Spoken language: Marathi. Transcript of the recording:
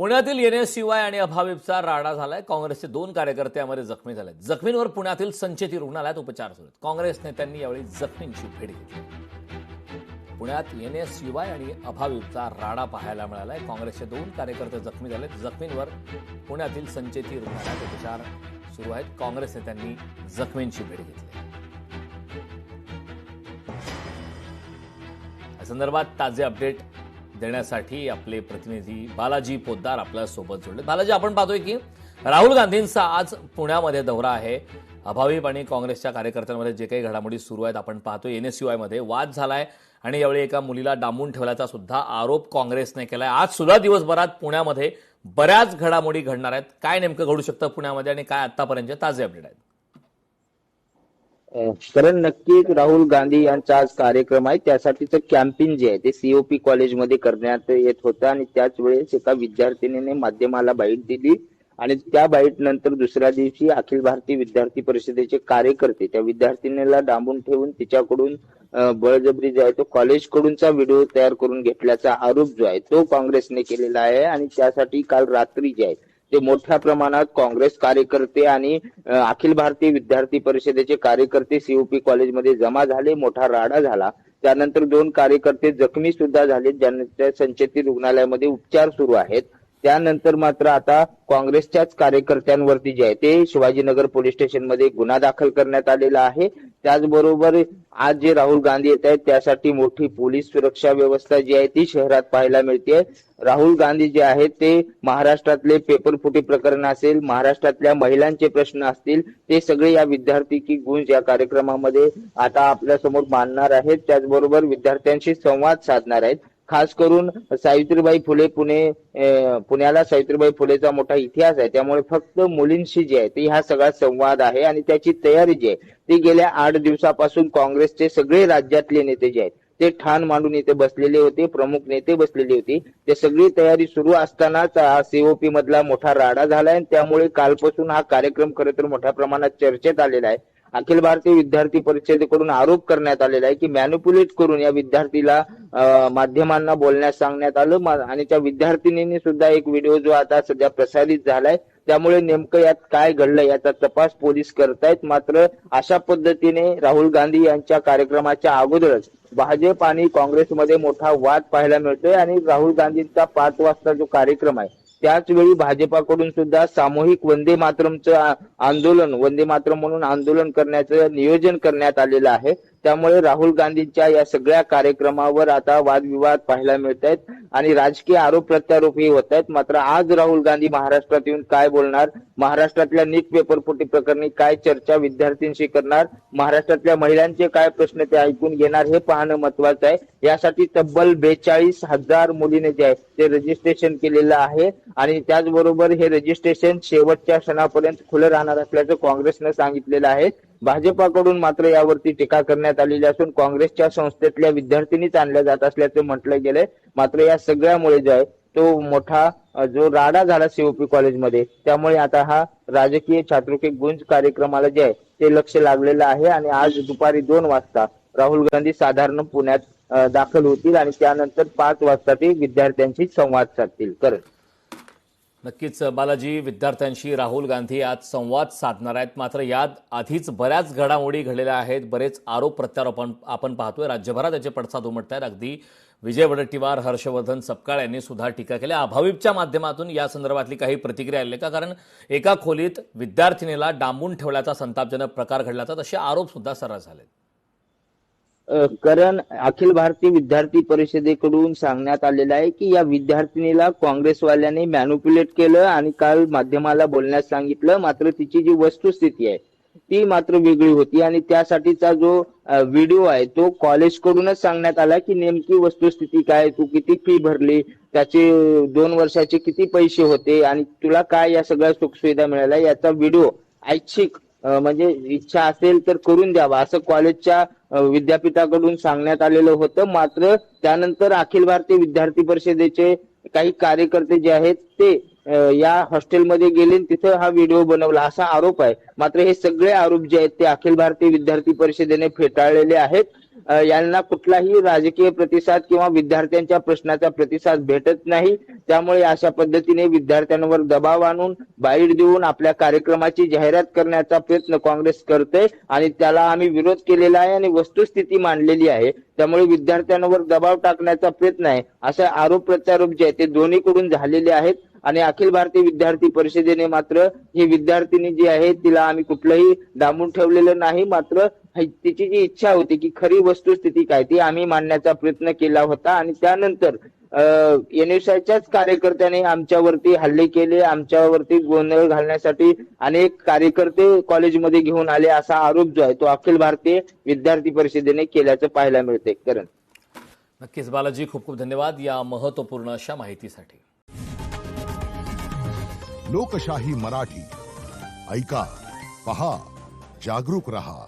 पुण्यातील एनएसयूआय आणि अभाविपचा राडा झालाय। काँग्रेसचे 2 कार्यकर्ते यामध्ये जखमी झाले। जखमींवर पुण्यातील संचेती रुग्णालयात उपचार सुरू आहेत। काँग्रेस नेत्यांनी यावेळी जखमींची भेट घेतली। पुण्यात एनएसयूआय आणि अभाविपचा राडा पाहायला मिळालाय। काँग्रेसचे 2 कार्यकर्ते जखमी झाले। जखमींवर पुण्यातील संचेती रुग्णालयात उपचार सुरू आहेत। काँग्रेस नेत्यांनी जखमींची भेट घेतली। या संदर्भात ताजे अपडेट देण्यासाठी आपले प्रतिनिधी बालाजी पोद्दार आपल्या सोबत जोडले। बालाजी, आपण पाहतोय की राहुल गांधींचा आज पुण्यामध्ये दौरा आहे। अभाविप आणि काँग्रेसच्या कार्यकर्त्यांमध्ये जे काही घडामोडी सुरू आहेत आपण पाहतोय। एनएसयूआय मध्ये वाद झालाय आणि यावेळी एका मुलीला डांबून ठेवल्याचा सुद्धा आरोप काँग्रेसने केलाय। आज सुद्धा दिवसभरात पुण्यामध्ये बऱ्याच घडामोडी घडणार आहेत। काय नेमकं घडू शकतं पुण्यामध्ये आणि काय आतापर्यंत ताजे अपडेट आहेत? कारण नक्कीच राहुल गांधी यांचा आज कार्यक्रम आहे, त्यासाठीचं कॅम्पेन जे आहे ते सीओपी कॉलेजमध्ये करण्यात येत होतं आणि त्याच वेळेस एका विद्यार्थिनीने माध्यमाला बाईट दिली आणि त्या बाईट नंतर दुसऱ्या दिवशी अखिल भारतीय विद्यार्थी परिषदेचे कार्यकर्ते त्या विद्यार्थिनीला डांबून ठेवून तिच्याकडून बळजबरी जो आहे तो कॉलेजकडूनचा व्हिडिओ तयार करून घेतल्याचा आरोप जो आहे तो काँग्रेसने केलेला आहे आणि त्यासाठी काल रात्री जे आहे ते मोठ्या प्रमाणात काँग्रेस कार्यकर्ते आणि अखिल भारतीय विद्यार्थी परिषदेचे कार्यकर्ते सीओपी कॉलेजमध्ये जमा झाले। मोठा राडा झाला। त्यानंतर 2 कार्यकर्ते जखमी सुद्धा झाले, ज्यांच्या संचेती रुग्णालयामध्ये उपचार सुरू आहेत। त्यानंतर मात्र आता काँग्रेसच्याच कार्यकर्त्यांवरती जे आहे ते शिवाजीनगर पोलीस स्टेशनमध्ये गुन्हा दाखल करण्यात आलेला आहे। त्याचबरोबर आज जे राहुल गांधी येत आहेत त्यासाठी मोठी पोलीस सुरक्षा व्यवस्था जी आहे ती शहरात पाहायला मिळते। राहुल गांधी जे आहेत ते महाराष्ट्रातले पेपरफुटी प्रकरण असेल, महाराष्ट्रातल्या महिलांचे प्रश्न असतील, ते सगळे या विद्यार्थी की गुंज या कार्यक्रमामध्ये आता आपल्या समोर मांडणार आहेत। त्याचबरोबर विद्यार्थ्यांशी संवाद साधणार आहेत। खास करून सावित्रीबाई फुले पुण्याला सावित्रीबाई फुलेचा मोठा इतिहास आहे, त्यामुळे फक्त मुलींशी जे आहे ते हा सगळा संवाद आहे आणि त्याची तयारी जी आहे ती गेल्या 8 दिवसापासून काँग्रेसचे सगळे राज्यातले नेते जे आहेत ते ठाण मांडून इथे बसलेले होते, प्रमुख नेते बसलेले होते। ते सगळी तयारी सुरू असतानाच सीओपी मधला मोठा राडा झालाय आणि त्यामुळे कालपासून हा कार्यक्रम खरं तर मोठ्या प्रमाणात चर्चेत आलेला आहे। अखिल भारतीय विद्यार्थी परिषदेकडून आरोप करण्यात आलेला आहे की मॅनिप्युलेट करून या विद्यार्थीला माध्यमांना बोलण्यास सांगण्यात आलं आणि त्या विद्यार्थिनीने सुद्धा एक व्हिडिओ जो आता सध्या प्रसारित झालाय। त्यामुळे नेमकं यात काय घडलं याचा तपास पोलीस करतायत। मात्र अशा पद्धतीने राहुल गांधी यांच्या कार्यक्रमाच्या अगोदरच भाजप आणि काँग्रेसमध्ये मोठा वाद पाहायला मिळतोय आणि राहुल गांधींचा 5 वाजता जो कार्यक्रम आहे त्याच वेळी भाजपाकडून सुद्धा सामूहिक वंदे मातरमचं आंदोलन, वंदे मातरम म्हणून आंदोलन करण्याचं नियोजन करण्यात आलेलं आहे। त्यामुळे राहुल गांधींच्या या सगळ्या कार्यक्रमावर आता वादविवाद पाहायला मिळत आहेत आणि राजकीय आरोप प्रत्यारोपही होत आहेत। मात्र आज राहुल गांधी महाराष्ट्रात येऊन काय बोलणार, महाराष्ट्रातल्या नीट पेपरफुटी प्रकरणी काय चर्चा विद्यार्थ्यांशी करणार, महाराष्ट्रातल्या महिलांचे काय प्रश्न ते ऐकून घेणार हे पाहणं महत्वाचं आहे। यासाठी तब्बल 42,000 मुलीने जे आहे ते रजिस्ट्रेशन केलेलं आहे आणि त्याचबरोबर हे रजिस्ट्रेशन शेवटच्या क्षणापर्यंत खुलं राहणार असल्याचं काँग्रेसनं सांगितलेलं आहे। भाजपाकडून मात्र यावरती टीका करण्यात आलेली असून काँग्रेसच्या संस्थेतल्या विद्यार्थिनीच आणल्या जात असल्याचं म्हटलं गेलंय। मात्र या सगळ्यामुळे जो आहे तो मोठा जो राडा झाला सीओपी कॉलेजमध्ये, त्यामुळे आता हा राजकीय छात्रके गुंज कार्यक्रमाला जे आहे ते लक्ष लागलेलं आहे आणि आज दुपारी 2 वाजता राहुल गांधी साधारण पुण्यात दाखल होतील आणि त्यानंतर 5 वाजता ते विद्यार्थ्यांशी संवाद साधतील। नक्कीच बालाजी, विद्यार्थ्यांशी राहुल गांधी आज संवाद साधणार आहेत। मात्र यात आधीच बऱ्याच घडामोडी घडलेल्या आहेत, बरेच आरोप प्रत्यारोप आपण पाहतोय। राज्यभरात याचे पडसाद उमटत आहेत। अगदी विजय वडेट्टीवार, हर्षवर्धन सपकाळ यांनी सुद्धा टीका केली। अभाविपच्या माध्यमातून या संदर्भातली काही प्रतिक्रिया आली का? कारण एका खोलीत विद्यार्थिनीला डांबून ठेवल्याचा संतापजनक प्रकार घडल्याचा तसे आरोप सुद्धा सर्रास झाले। कारण अखिल भारतीय विद्यार्थी परिषदेकडून सांगण्यात आलेलं आहे की या विद्यार्थिनीला काँग्रेसवाल्यांनी मॅनिप्युलेट केलं आणि काल माध्यमाला बोलण्यास सांगितलं। मात्र तिची जी वस्तुस्थिती आहे ती मात्र वेगळी होती आणि त्यासाठीचा जो व्हिडिओ आहे तो कॉलेजकडूनच सांगण्यात आला की नेमकी वस्तुस्थिती काय, तू किती फी भरली, त्याचे 2 वर्षाचे किती पैसे होते आणि तुला काय या सगळ्या सुखसुविधा मिळाल्या याचा व्हिडिओ ऐच्छिक म्हणजे इच्छा असेल तर करून द्यावा असं कॉलेजच्या विद्यापीठाकडून सांगण्यात आलेलं होतं। मात्र त्यानंतर अखिल भारतीय विद्यार्थी परिषदेचे काही कार्यकर्ते जे आहेत ते या हॉस्टेलमध्ये गेले तिथं हा व्हिडिओ बनवला असा आरोप आहे। मात्र हे सगळे आरोप जे आहेत ते अखिल भारतीय विद्यार्थी परिषदेने फेटाळलेले आहेत। यांना कुठलाही राजकीय प्रतिसाद किंवा विद्यार्थ्यांच्या प्रश्नाचा प्रतिसाद भेटत नाही. त्यामुळे अशा पद्धतीने विद्यार्थ्यांवर दबाव आणून बाईट देऊन आपल्या कार्यक्रमाची जाहिरात करण्याचा प्रयत्न काँग्रेस करते आणि त्याला आम्ही विरोध केलेला आहे आणि वस्तुस्थिती मांडलेली आहे. त्यामुळे विद्यार्थ्यांवर दबाव टाकण्याचा प्रयत्न आहे असे आरोप प्रत्यारोप जे आहेत ते दोन्हीकडून झालेले आहेत. आणि अखिल भारतीय विद्यार्थी परिषदेने मात्र ही विद्यार्थिनी जी आहे तिला आम्ही कुठलंही डांबून ठेवलेलं नाही. मात्र तिची जी इच्छा होती की खरी वस्तुस्थिती काय ती आम्ही मांडण्याचा प्रयत्न केला होता आणि त्यानंतर एनएसआयच्याच कार्यकर्त्याने आमच्यावरती हल्ले केले, आमच्यावरती गोंधळ घालण्यासाठी अनेक कार्यकर्ते कॉलेजमध्ये घेऊन आले असा आरोप जो आहे तो अखिल भारतीय विद्यार्थी परिषदेने केल्याचं पाहायला मिळते. करण, नक्कीच बालाजी, खूप खूप धन्यवाद या महत्वपूर्ण अशा माहितीसाठी. लोकशाही मराठी ऐका, पहा, जागरूक रहा.